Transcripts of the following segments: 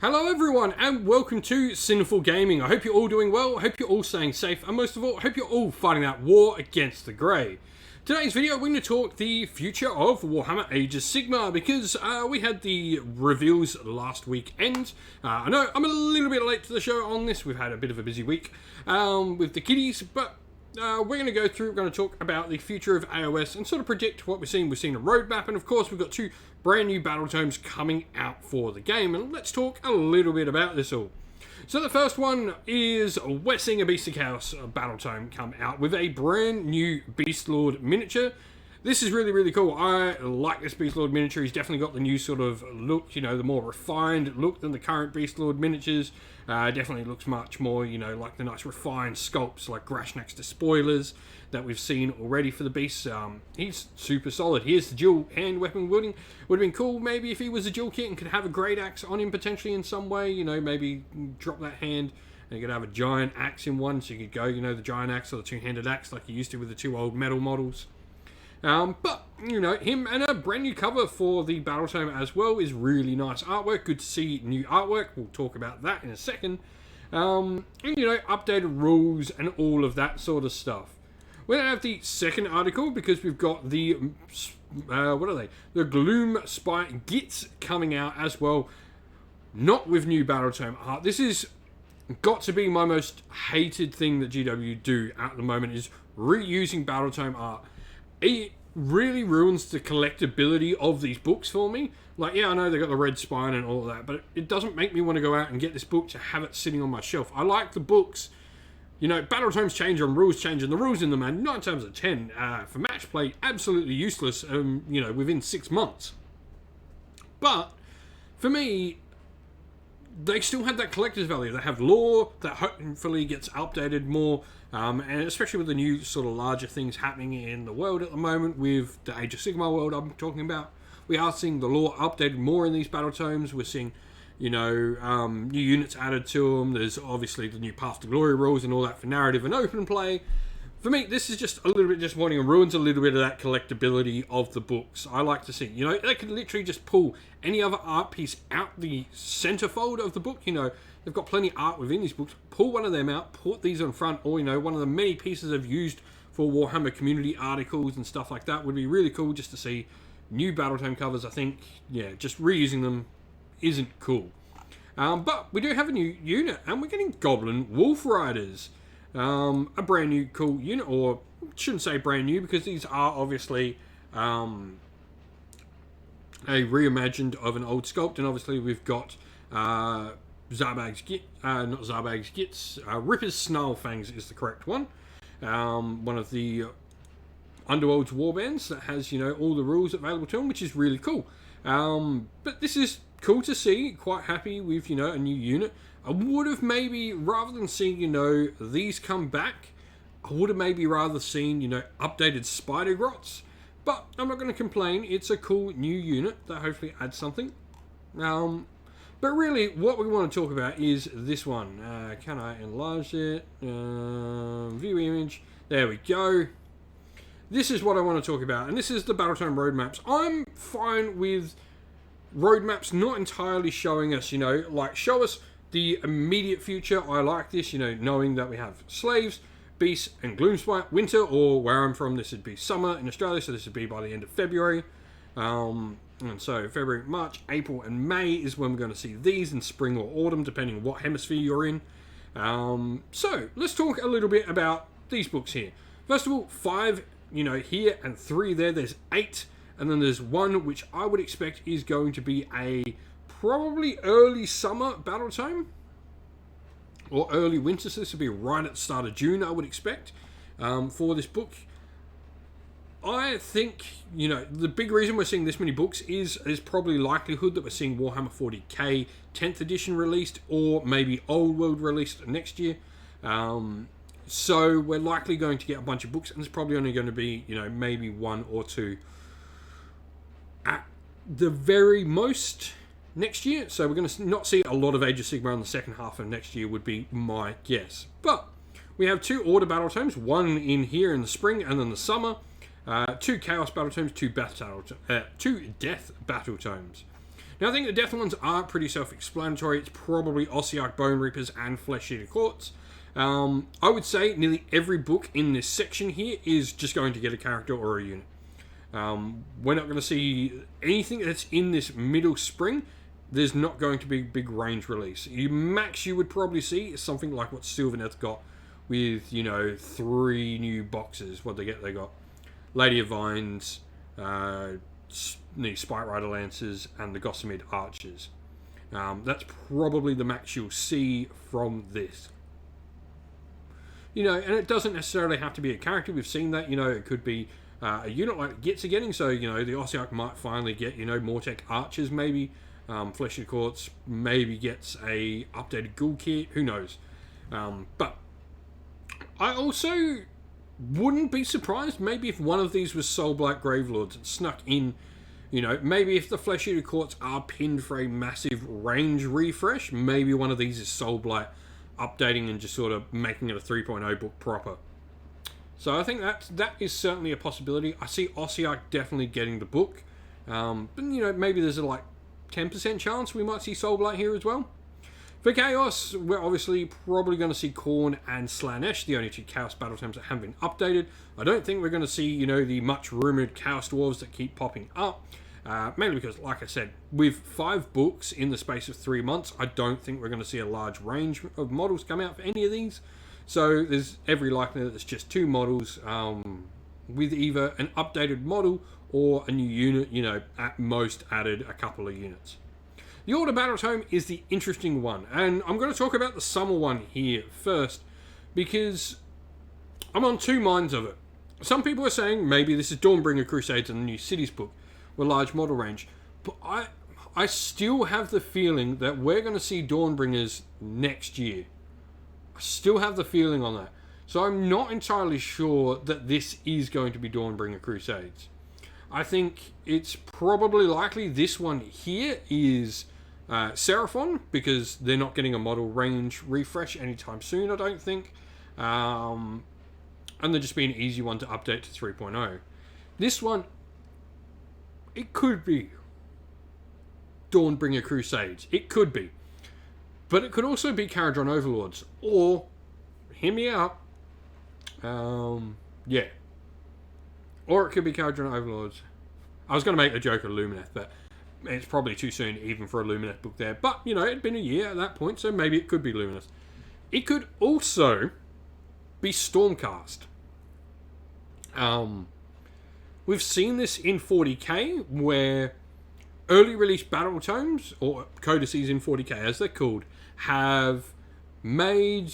Hello everyone and welcome to Sinful Gaming. I hope you're all doing well, I hope you're all staying safe, and most of all, I hope you're all fighting that war against the grey. Today's video, we're going to talk the future of Warhammer Age of Sigmar, because we had the reveals last weekend. I know I'm a little bit late to the show on this, we've had a bit of a busy week with the kiddies, but we're going to go through, we're going to talk about the future of AOS and sort of predict what we're seeing. We've seen a roadmap, and of course we've got two brand new battle tomes coming out for the game, and let's talk a little bit about this all. So the first one is we're seeing a Beast of Chaos battle tome come out with a brand new Beast Lord miniature. This is really, really cool. I like this Beast Lord miniature. He's definitely got the new sort of look, you know, the more refined look than the current Beast Lord miniatures. Definitely looks much more, you know, like the nice refined sculpts like Grashnax's Despoilers that we've seen already for the beast. He's super solid. Here's the dual hand weapon wielding. Would have been cool maybe if he was a dual kit and could have a great axe on him potentially in some way, you know, maybe drop that hand and you could have a giant axe in one, so you could go, you know, the giant axe or the two-handed axe like you used to with the two old metal models. But, you know, him and a brand new cover for the battle tome as well is really nice artwork. Good to see new artwork. We'll talk about that in a second. And, you know, updated rules and all of that sort of stuff. We don't have the second article because we've got the, what are they? The Gloomspite Gitz coming out as well. Not with new battle tome art. This is got to be my most hated thing that GW do at the moment, is reusing battle tome art. It really ruins the collectability of these books for me. Like, yeah, I know they got the red spine and all of that, but it doesn't make me want to go out and get this book to have it sitting on my shelf. I like the books. You know, battle tomes change and rules change, and the rules in them are 9 times out of 10 for match play absolutely useless. You know, within 6 months. But for me, they still have that collector's value. They have lore that hopefully gets updated more, and especially with the new sort of larger things happening in the world at the moment with the Age of Sigmar world I'm talking about. We are seeing the lore updated more in these battle tomes. We're seeing, you know, new units added to them. There's obviously the new Path to Glory rules and all that for narrative and open play. For me, this is just a little bit disappointing and ruins a little bit of that collectability of the books. I like to see, you know, they could literally just pull any other art piece out the centerfold of the book. You know, they've got plenty of art within these books. Pull one of them out, put these on front, or, you know, one of the many pieces I've used for Warhammer community articles and stuff like that would be really cool just to see new Battletome covers. I think, yeah, just reusing them isn't cool. But we do have a new unit, and we're getting Goblin Wolf Riders. A brand new cool unit, or shouldn't say brand new because these are obviously a reimagined of an old sculpt, and obviously we've got Zarbag's Gitz, Ripper's Snarlfangs is the correct one. One of the Underworld's warbands that has, you know, all the rules available to them, which is really cool. But this is cool to see. Quite happy with, you know, a new unit. I would have maybe, rather than seeing, you know, these come back, I would have maybe rather seen, you know, updated Spider Grots. But I'm not going to complain. It's a cool new unit that hopefully adds something. But really, what we want to talk about is this one. Can I enlarge it? View image. There we go. This is what I want to talk about, and this is the Battletome roadmaps. I'm fine with roadmaps not entirely showing us, you know, like, show us the immediate future. I like this, you know, knowing that we have Slaves, Beasts, and Gloomspite winter, or where I'm from, this would be summer in Australia, so this would be by the end of February. And so February, March, April, and May is when we're going to see these, in spring or autumn, depending on what hemisphere you're in. So let's talk a little bit about these books here. First of all, 5, you know, here, and 3 there. There's 8, and then there's 1 which I would expect is going to be a probably early summer battle tome, or early winter, so this will be right at the start of June, I would expect, for this book. I think, you know, the big reason we're seeing this many books is probably likelihood that we're seeing Warhammer 40k 10th edition released, or maybe Old World released next year. So we're likely going to get a bunch of books, and there's probably only going to be, you know, maybe 1 or 2 at the very most next year. So we're going to not see a lot of Age of Sigmar in the second half of next year would be my guess. But we have 2 Order battle tomes, 1 in here in the spring and then the summer, 2 Chaos battle tomes, 2 Death battle tomes. Now, I think the Death ones are pretty self-explanatory. It's probably Ossiarch, Bone Reapers, and Flesh Eater Courts. I would say nearly every book in this section here is just going to get a character or a unit. We're not going to see anything that's in this middle spring. There's not going to be big range release. Max you would probably see is something like what Sylvaneth got with, 3 new boxes. What they get? They got Lady of Vines, the Spite Rider Lancers, and the Gossamed Archers. That's probably the max you'll see from this. And it doesn't necessarily have to be a character. We've seen that, it could be a unit like Gitz are getting. So, the Ossiarch might finally get, Mortec Archers maybe. Flesh Eater Courts maybe gets a updated Ghoul kit. Who knows? But I also wouldn't be surprised maybe if one of these was Soulblight Gravelords and snuck in. Maybe if the Flesh Eater Courts are pinned for a massive range refresh, maybe one of these is Soulblight updating and just sort of making it a 3.0 book proper. So I think that is certainly a possibility. I see Ossiarch definitely getting the book. But, maybe there's a 10% chance we might see Soulblight here as well. For Chaos, we're obviously probably going to see Khorne and Slanesh, the only 2 Chaos battle tomes that haven't been updated. I don't think we're going to see, the much rumoured Chaos Dwarves that keep popping up. Mainly because, like I said, with 5 books in the space of 3 months, I don't think we're going to see a large range of models come out for any of these. So there's every likelihood that it's just 2 models with either an updated model or a new unit, at most added a couple of units. The Order Battle Tome is the interesting one, and I'm going to talk about the summer one here first, because I'm on 2 minds of it. Some people are saying maybe this is Dawnbringer Crusades and the New Cities book with large model range, but I still have the feeling that we're going to see Dawnbringers next year. I still have the feeling on that. So I'm not entirely sure that this is going to be Dawnbringer Crusades. I think it's probably likely this one here is Seraphon, because they're not getting a model range refresh anytime soon, I don't think. And they're just being an easy one to update to 3.0. This one, it could be Dawnbringer Crusades. It could be. But it could also be Caradron Overlords. Or, hear me out, yeah. Or it could be Caradron Overlords. I was going to make a joke of Lumineth, but it's probably too soon even for a Lumineth book there. But, it'd been a year at that point, so maybe it could be Lumineth. It could also be Stormcast. We've seen this in 40k, where early release battle tomes, or codices in 40k as they're called, have made,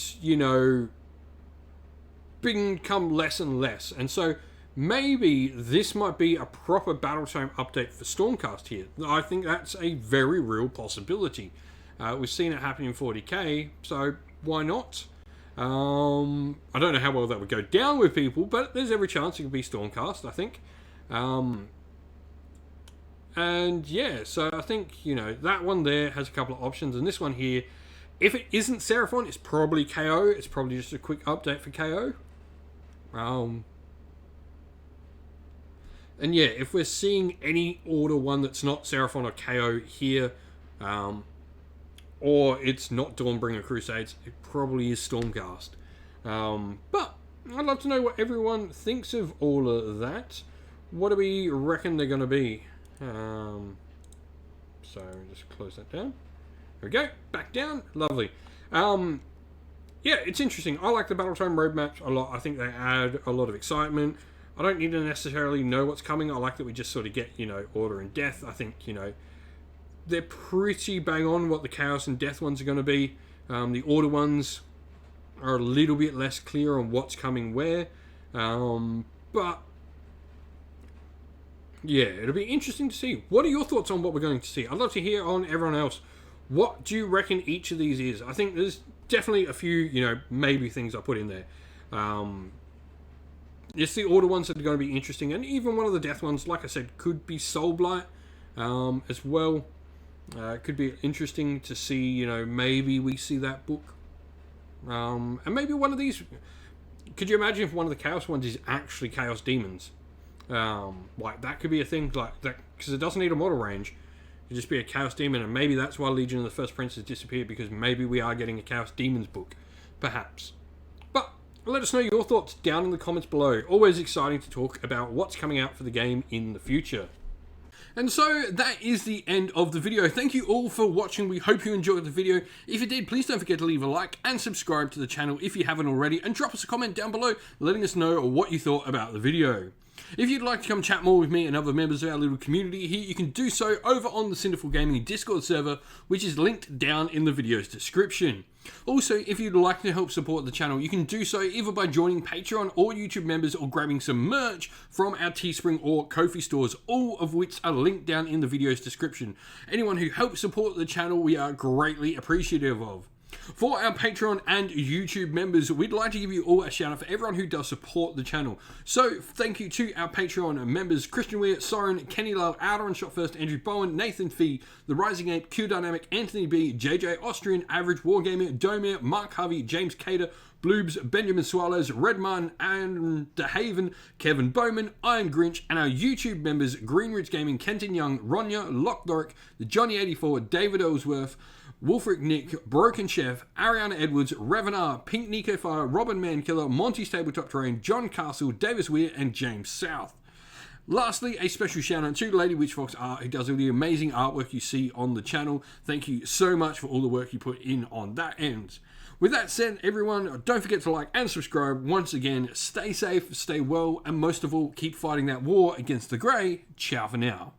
become less and less. And so maybe this might be a proper battle tome update for Stormcast here. I think that's a very real possibility. We've seen it happen in 40k, so why not? I don't know how well that would go down with people, but there's every chance it could be Stormcast, I think. And yeah, so I think, that one there has a couple of options, and this one here, if it isn't Seraphon, it's probably KO. It's probably just a quick update for KO. And yeah, if we're seeing any Order one that's not Seraphon or KO here, or it's not Dawnbringer Crusades, it probably is Stormcast. But I'd love to know what everyone thinks of all of that. What do we reckon they're going to be? So just close that down. There we go. Back down. Lovely. Yeah, it's interesting. I like the Battletome roadmaps a lot. I think they add a lot of excitement. I don't need to necessarily know what's coming. I like that we just sort of get, Order and Death. I think, they're pretty bang on what the Chaos and Death ones are going to be. The Order ones are a little bit less clear on what's coming where. But yeah, it'll be interesting to see. What are your thoughts on what we're going to see? I'd love to hear on everyone else. What do you reckon each of these is? I think there's definitely a few, maybe things I put in there. It's the Order ones that are going to be interesting, and even one of the Death ones, like I said, could be Soulblight as well. It could be interesting to see, maybe we see that book. And maybe one of these... Could you imagine if one of the Chaos ones is actually Chaos Demons? That could be a thing, like that, because it doesn't need a model range. could just be a Chaos Demon, and maybe that's why Legion of the First Prince has disappeared, because maybe we are getting a Chaos Demons book. Perhaps. But let us know your thoughts down in the comments below. Always exciting to talk about what's coming out for the game in the future. And so that is the end of the video. Thank you all for watching. We hope you enjoyed the video. If you did, please don't forget to leave a like and subscribe to the channel if you haven't already, and drop us a comment down below letting us know what you thought about the video. If you'd like to come chat more with me and other members of our little community here, you can do so over on the Sinful Gaming Discord server, which is linked down in the video's description. Also, if you'd like to help support the channel, you can do so either by joining Patreon or YouTube members, or grabbing some merch from our Teespring or Ko-fi stores, all of which are linked down in the video's description. Anyone who helps support the channel, we are greatly appreciative of. For our Patreon and YouTube members, we'd like to give you all a shout out for everyone who does support the channel. So thank you to our Patreon members: Christian Weir, Soren, Kenny Love, Outer and Shot First, Andrew Bowen, Nathan Fee, The Rising Ape, Q Dynamic, Anthony B, JJ Austrian, Average Wargamer, Domir, Mark Harvey, James Cater, Bloobs, Benjamin Swallows, Redman, and DeHaven, Kevin Bowman, Iron Grinch, and our YouTube members: Greenridge Gaming, Kenton Young, Ronya, Lockdoric, the Johnny84, David Ellsworth, Wolfric Nick, Broken Chef, Ariana Edwards, Revenar, Pink Nico Fire, Robin Mankiller, Monty's Tabletop Terrain, John Castle, Davis Weir, and James South. Lastly, a special shout out to Lady Witchfox Art, who does all the amazing artwork you see on the channel. Thank you so much for all the work you put in on that end. With that said, everyone, don't forget to like and subscribe. Once again, stay safe, stay well, and most of all, keep fighting that war against the Grey. Ciao for now.